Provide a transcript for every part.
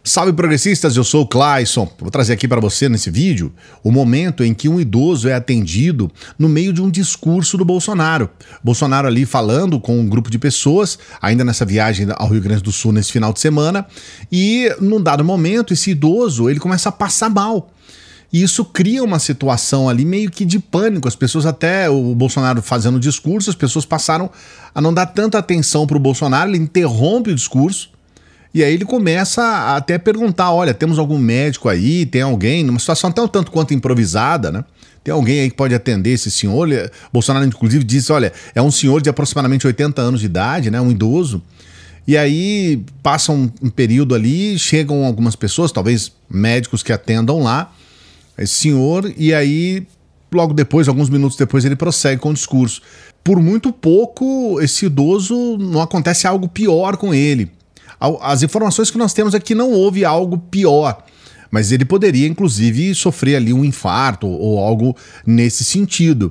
Salve progressistas, eu sou o Clayson. Vou trazer aqui para você nesse vídeo o momento em que um idoso é atendido no meio de um discurso do Bolsonaro. Bolsonaro ali falando com um grupo de pessoas, ainda nessa viagem ao Rio Grande do Sul nesse final de semana, e num dado momento esse idoso ele começa a passar mal. E isso cria uma situação ali meio que de pânico. As pessoas, até o Bolsonaro fazendo o discurso, as pessoas passaram a não dar tanta atenção para o Bolsonaro, ele interrompe o discurso. E aí ele começa a até perguntar, olha, temos algum médico aí, tem alguém, numa situação até um tanto quanto improvisada, né? Tem alguém aí que pode atender esse senhor? Bolsonaro, inclusive, disse, olha, é um senhor de aproximadamente 80 anos de idade, né? Um idoso. E aí passa um período ali, chegam algumas pessoas, talvez médicos que atendam lá, esse senhor, e aí logo depois, alguns minutos depois, ele prossegue com o discurso. Por muito pouco, esse idoso, não acontece algo pior com ele. As informações que nós temos é que não houve algo pior, mas ele poderia, inclusive, sofrer ali um infarto ou algo nesse sentido.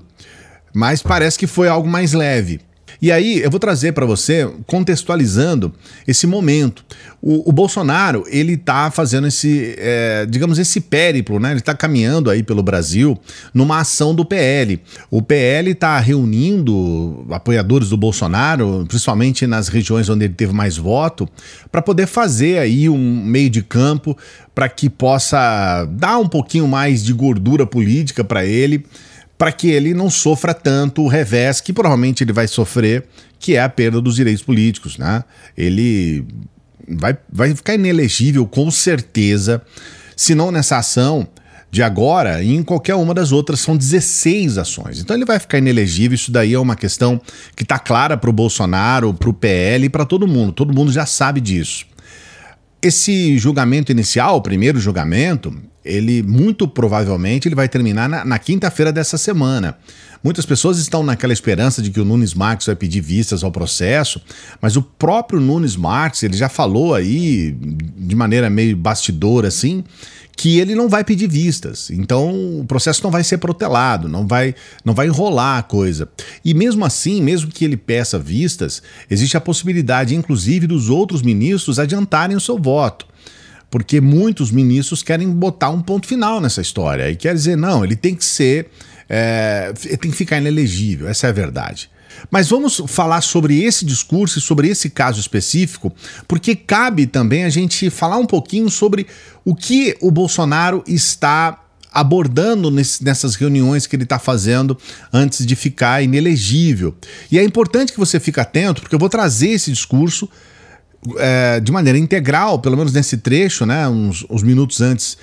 Mas parece que foi algo mais leve. E aí eu vou trazer para você, contextualizando esse momento. O Bolsonaro, ele tá fazendo esse, digamos, esse périplo, né? Ele tá caminhando aí pelo Brasil numa ação do PL. O PL tá reunindo apoiadores do Bolsonaro, principalmente nas regiões onde ele teve mais voto, para poder fazer aí um meio de campo para que possa dar um pouquinho mais de gordura política para ele, para que ele não sofra tanto o revés que provavelmente ele vai sofrer, que é a perda dos direitos políticos, né? Ele vai ficar inelegível com certeza, se não nessa ação de agora, e em qualquer uma das outras. São 16 ações. Então ele vai ficar inelegível. Isso daí é uma questão que está clara para o Bolsonaro, para o PL e para todo mundo já sabe disso. Esse julgamento inicial, o primeiro julgamento, ele muito provavelmente ele vai terminar na quinta-feira dessa semana. Muitas pessoas estão naquela esperança de que o Nunes Marques vai pedir vistas ao processo, mas o próprio Nunes Marques, ele já falou aí, de maneira meio bastidora assim, que ele não vai pedir vistas. Então o processo não vai ser protelado, não vai enrolar a coisa. E mesmo assim, mesmo que ele peça vistas, existe a possibilidade, inclusive, dos outros ministros adiantarem o seu voto. Porque muitos ministros querem botar um ponto final nessa história. E quer dizer, não, ele tem que ser, ele tem que ficar inelegível, essa é a verdade. Mas vamos falar sobre esse discurso e sobre esse caso específico, porque cabe também a gente falar um pouquinho sobre o que o Bolsonaro está abordando nessas reuniões que ele está fazendo antes de ficar inelegível. E é importante que você fique atento, porque eu vou trazer esse discurso de maneira integral, pelo menos nesse trecho, né, uns minutos antes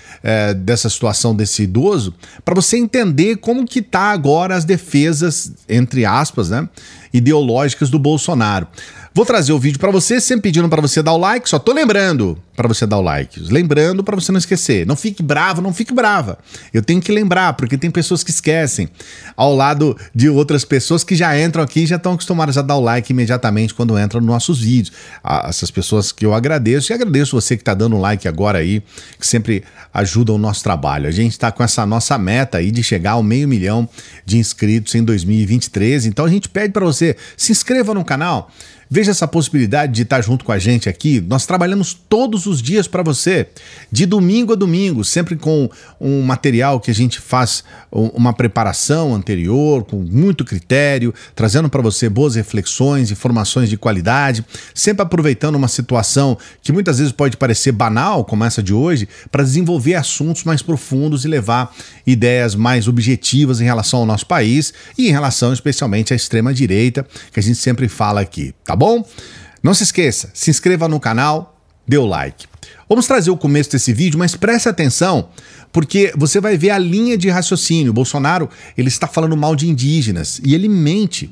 dessa situação desse idoso, para você entender como que tá agora as defesas, entre aspas, né, ideológicas do Bolsonaro. Vou trazer o vídeo para você, sempre pedindo para você dar o like, só tô lembrando para você dar o like, lembrando para você não esquecer. Não fique bravo, não fique brava. Eu tenho que lembrar, porque tem pessoas que esquecem, ao lado de outras pessoas que já entram aqui e já estão acostumadas a dar o like imediatamente quando entram nos nossos vídeos. Essas pessoas que eu agradeço, e agradeço você que tá dando um like agora aí, que sempre ajuda o nosso trabalho. A gente tá com essa nossa meta aí de chegar ao 500 mil de inscritos em 2023, então a gente pede para você, se inscreva no canal, veja essa possibilidade de estar junto com a gente aqui. Nós trabalhamos todos os dias para você, de domingo a domingo, sempre com um material que a gente faz uma preparação anterior, com muito critério, trazendo para você boas reflexões, informações de qualidade, sempre aproveitando uma situação que muitas vezes pode parecer banal, como essa de hoje, para desenvolver assuntos mais profundos e levar ideias mais objetivas em relação ao nosso país e em relação especialmente à extrema-direita, que a gente sempre fala aqui, tá bom? Não se esqueça, se inscreva no canal, dê o like. Vamos trazer o começo desse vídeo, mas preste atenção, porque você vai ver a linha de raciocínio. O Bolsonaro, ele está falando mal de indígenas e ele mente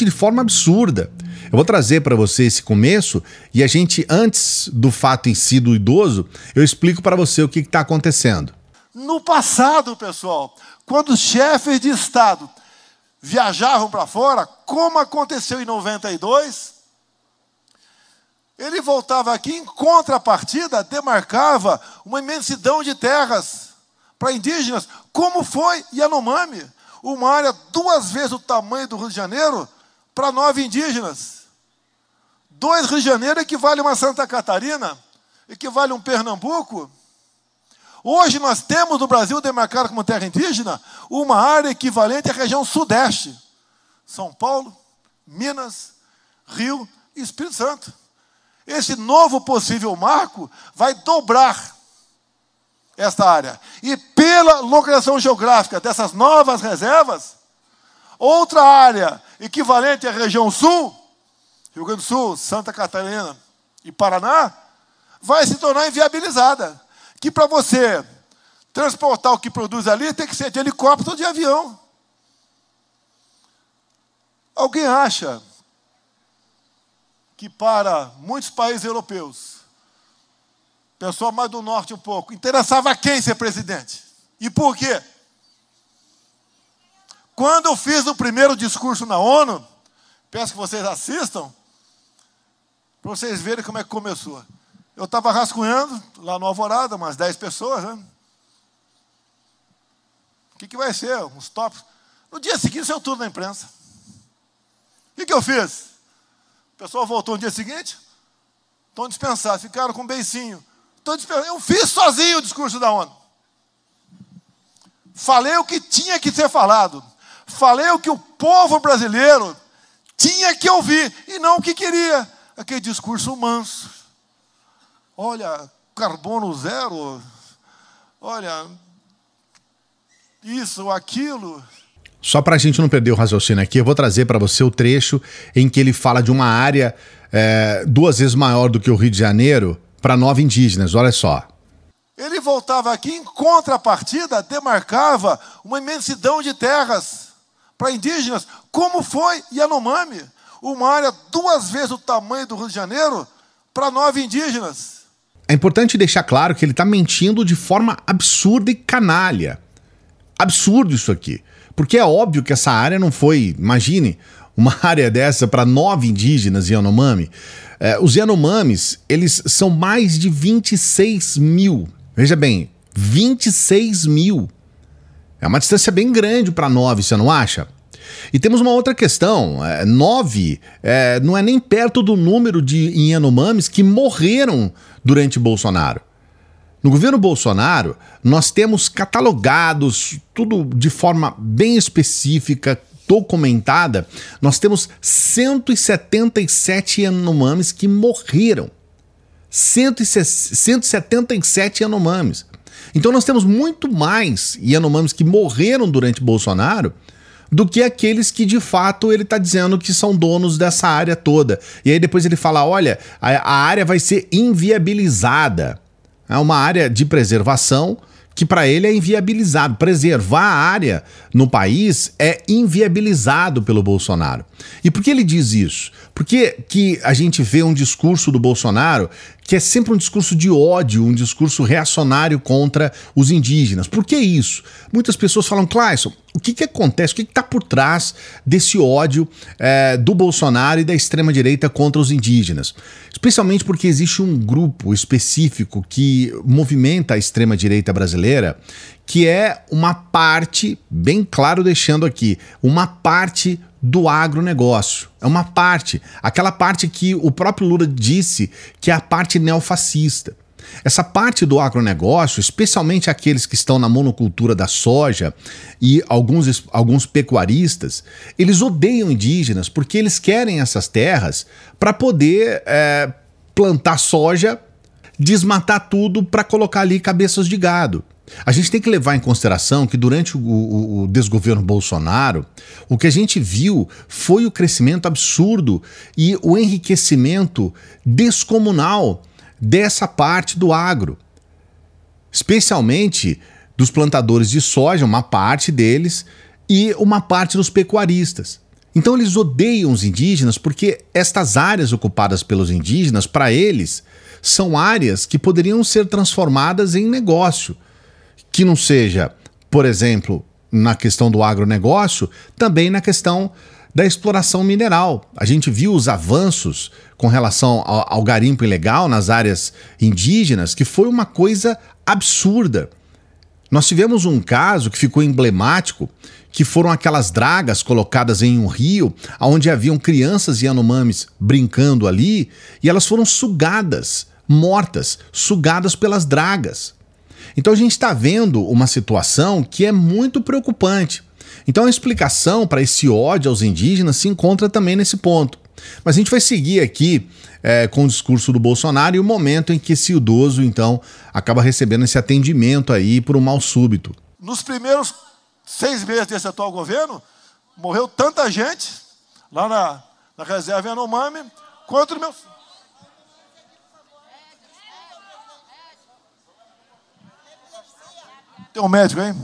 de forma absurda. Eu vou trazer para você esse começo e a gente, antes do fato em si do idoso, eu explico para você o que está acontecendo. No passado, pessoal, quando os chefes de Estado viajavam para fora, como aconteceu em 92, ele voltava aqui, em contrapartida, demarcava uma imensidão de terras para indígenas, como foi Yanomami, uma área 2 vezes o tamanho do Rio de Janeiro, para 9 indígenas. 2 Rio de Janeiro equivale a uma Santa Catarina, equivale a um Pernambuco. Hoje nós temos no Brasil, demarcado como terra indígena, uma área equivalente à região sudeste. São Paulo, Minas, Rio e Espírito Santo. Esse novo possível marco vai dobrar esta área. E pela localização geográfica dessas novas reservas, outra área equivalente à região sul, Rio Grande do Sul, Santa Catarina e Paraná, vai se tornar inviabilizada. Que para você transportar o que produz ali, tem que ser de helicóptero ou de avião. Alguém acha que para muitos países europeus, pessoal mais do norte um pouco, interessava quem ser presidente? E por quê? Quando eu fiz o primeiro discurso na ONU, peço que vocês assistam, para vocês verem como é que começou. Eu estava rascunhando, lá no Alvorada, umas 10 pessoas, né? O que vai ser? Uns tópicos. No dia seguinte, saiu tudo na imprensa. O que eu fiz? O pessoal voltou no dia seguinte, estão dispensados, ficaram com um beicinho. Eu fiz sozinho o discurso da ONU. Falei o que tinha que ser falado. Falei o que o povo brasileiro tinha que ouvir, e não o que queria. Aquele discurso manso. Olha, carbono zero, olha, isso, aquilo. Só para a gente não perder o raciocínio aqui, eu vou trazer para você o trecho em que ele fala de uma área 2 vezes maior do que o Rio de Janeiro para 9 indígenas, olha só. Ele voltava aqui, em contrapartida, demarcava uma imensidão de terras para indígenas, como foi Yanomami, uma área 2 vezes o tamanho do Rio de Janeiro para 9 indígenas. É importante deixar claro que ele está mentindo de forma absurda e canalha. Absurdo isso aqui. Porque é óbvio que essa área não foi, imagine, uma área dessa para 9 indígenas Yanomami. Os Yanomamis, eles são mais de 26 mil. Veja bem, 26 mil. É uma distância bem grande para 9, você não acha? E temos uma outra questão, 9 não é nem perto do número de Yanomamis que morreram durante Bolsonaro. No governo Bolsonaro, nós temos catalogados, tudo de forma bem específica, documentada, nós temos 177 Yanomamis que morreram. 177 Yanomamis. Então nós temos muito mais Yanomamis que morreram durante Bolsonaro do que aqueles que de fato ele está dizendo que são donos dessa área toda. E aí depois ele fala, olha, a área vai ser inviabilizada. É uma área de preservação que para ele é inviabilizado. Preservar a área no país é inviabilizado pelo Bolsonaro. E por que ele diz isso? Porque que a gente vê um discurso do Bolsonaro que é sempre um discurso de ódio, um discurso reacionário contra os indígenas. Por que isso? Muitas pessoas falam, Clayson, o que acontece? O que está por trás desse ódio do Bolsonaro e da extrema-direita contra os indígenas? Especialmente porque existe um grupo específico que movimenta a extrema-direita brasileira, que é uma parte, bem claro deixando aqui, uma parte do agronegócio. É uma parte, aquela parte que o próprio Lula disse que é a parte neofascista. Essa parte do agronegócio, especialmente aqueles que estão na monocultura da soja e alguns pecuaristas, eles odeiam indígenas porque eles querem essas terras para poder plantar soja, desmatar tudo para colocar ali cabeças de gado. A gente tem que levar em consideração que durante o desgoverno Bolsonaro, o que a gente viu foi o crescimento absurdo e o enriquecimento descomunal dessa parte do agro, especialmente dos plantadores de soja, uma parte deles, e uma parte dos pecuaristas. Então eles odeiam os indígenas porque estas áreas ocupadas pelos indígenas, para eles, são áreas que poderiam ser transformadas em negócio, que não seja, por exemplo, na questão do agronegócio, também na questão da exploração mineral. A gente viu os avanços com relação ao garimpo ilegal nas áreas indígenas, que foi uma coisa absurda. Nós tivemos um caso que ficou emblemático, que foram aquelas dragas colocadas em um rio, onde haviam crianças Yanomamis brincando ali, e elas foram sugadas, mortas, sugadas pelas dragas. Então a gente está vendo uma situação que é muito preocupante. Então a explicação para esse ódio aos indígenas se encontra também nesse ponto. Mas a gente vai seguir aqui com o discurso do Bolsonaro e o momento em que esse idoso, então, acaba recebendo esse atendimento aí por um mal súbito. Nos primeiros 6 meses desse atual governo, morreu tanta gente lá na reserva Yanomami, quanto no meu... Tem um médico, hein?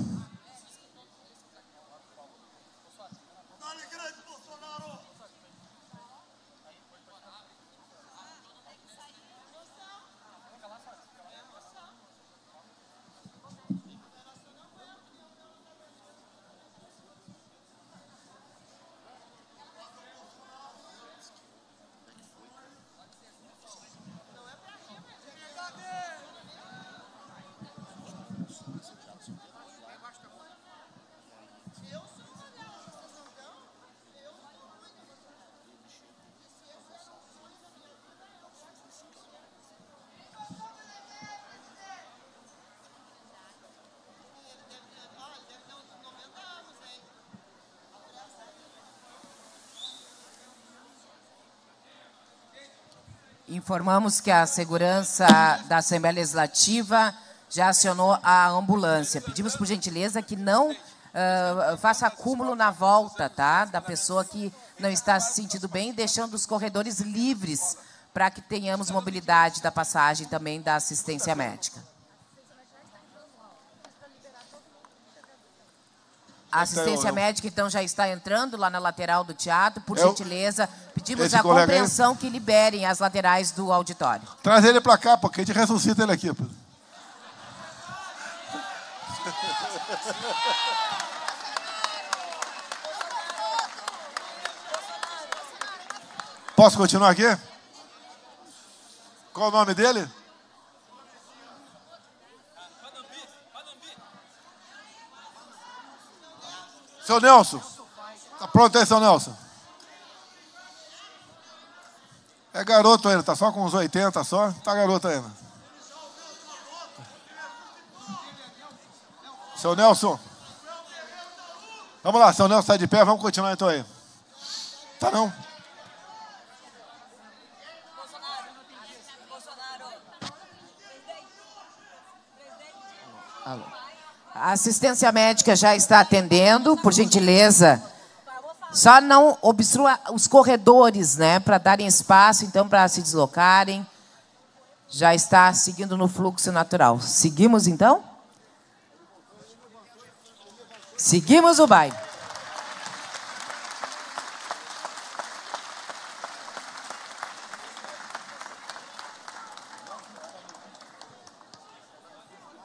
Informamos que a segurança da Assembleia Legislativa já acionou a ambulância. Pedimos, por gentileza, que não faça acúmulo na volta, tá? Da pessoa que não está se sentindo bem, deixando os corredores livres para que tenhamos mobilidade da passagem também da assistência médica. A assistência médica, então, já está entrando lá na lateral do teatro. Por gentileza, pedimos a compreensão que liberem as laterais do auditório. Traz ele para cá, porque a gente ressuscita ele aqui. Posso continuar aqui? Qual o nome dele? Seu Nelson. Tá pronto aí, seu Nelson? É garoto ainda, tá só com uns 80 só. Tá garoto ainda. Seu Nelson. Vamos lá, seu Nelson sai de pé, vamos continuar então aí. Tá não? Alô. A assistência médica já está atendendo, por gentileza. Só não obstrua os corredores, né, para darem espaço, então, para se deslocarem. Já está seguindo no fluxo natural. Seguimos, então? Seguimos o baile.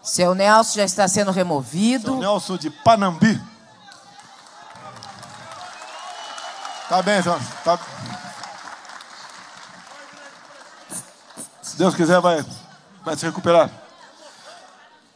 Seu Nelson já está sendo removido. Seu Nelson de Panambi. Tá bem, João. Tá... Se Deus quiser, vai se recuperar.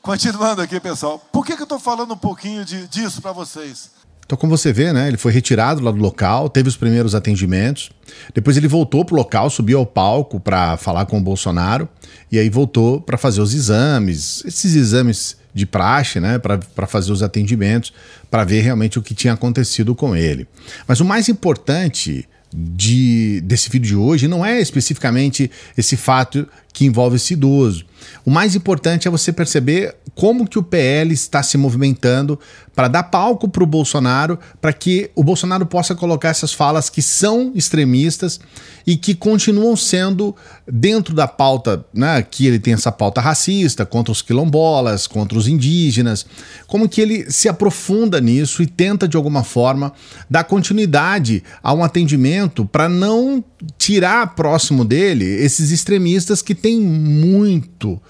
Continuando aqui, pessoal. Por que eu estou falando um pouquinho disso para vocês? Então, como você vê, né, ele foi retirado lá do local, teve os primeiros atendimentos, depois ele voltou para o local, subiu ao palco para falar com o Bolsonaro, e aí voltou para fazer os exames, esses exames de praxe, né, para fazer os atendimentos, para ver realmente o que tinha acontecido com ele. Mas o mais importante desse vídeo de hoje não é especificamente esse fato que envolve esse idoso. O mais importante é você perceber como que o PL está se movimentando para dar palco para o Bolsonaro, para que o Bolsonaro possa colocar essas falas que são extremistas e que continuam sendo dentro da pauta, né, que ele tem essa pauta racista contra os quilombolas, contra os indígenas, como que ele se aprofunda nisso e tenta de alguma forma dar continuidade a um atendimento para não tirar próximo dele esses extremistas que têm muito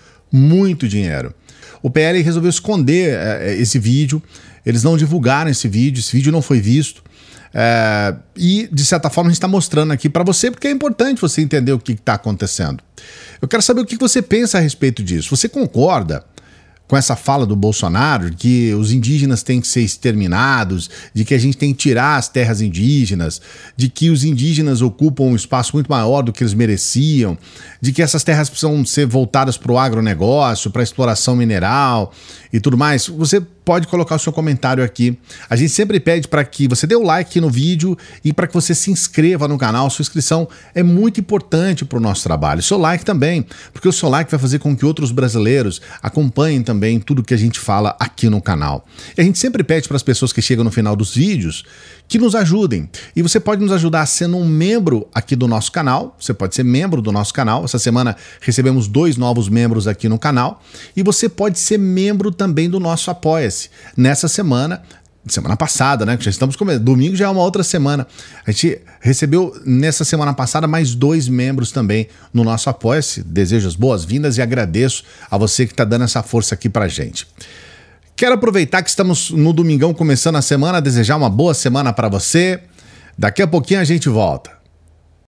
dinheiro. O PL resolveu esconder esse vídeo, eles não divulgaram esse vídeo não foi visto. E, de certa forma, a gente está mostrando aqui para você, porque é importante você entender o que está acontecendo. Eu quero saber o que você pensa a respeito disso. Você concorda com essa fala do Bolsonaro, de que os indígenas têm que ser exterminados, de que a gente tem que tirar as terras indígenas, de que os indígenas ocupam um espaço muito maior do que eles mereciam, de que essas terras precisam ser voltadas para o agronegócio, para a exploração mineral e tudo mais, você pode colocar o seu comentário aqui. A gente sempre pede para que você dê o like no vídeo e para que você se inscreva no canal. Sua inscrição é muito importante para o nosso trabalho. Seu like também, porque o seu like vai fazer com que outros brasileiros acompanhem também tudo que a gente fala aqui no canal. E a gente sempre pede para as pessoas que chegam no final dos vídeos que nos ajudem. E você pode nos ajudar sendo um membro aqui do nosso canal. Você pode ser membro do nosso canal. Essa semana recebemos 2 novos membros aqui no canal. E você pode ser membro também do nosso Apoia-se. Nessa semana passada, né? Que já estamos começando. Domingo já é uma outra semana. A gente recebeu nessa semana passada mais 2 membros também no nosso Apoia-se. Desejo as boas-vindas e agradeço a você que está dando essa força aqui pra gente. Quero aproveitar que estamos no domingão começando a semana, desejar uma boa semana para você. Daqui a pouquinho a gente volta.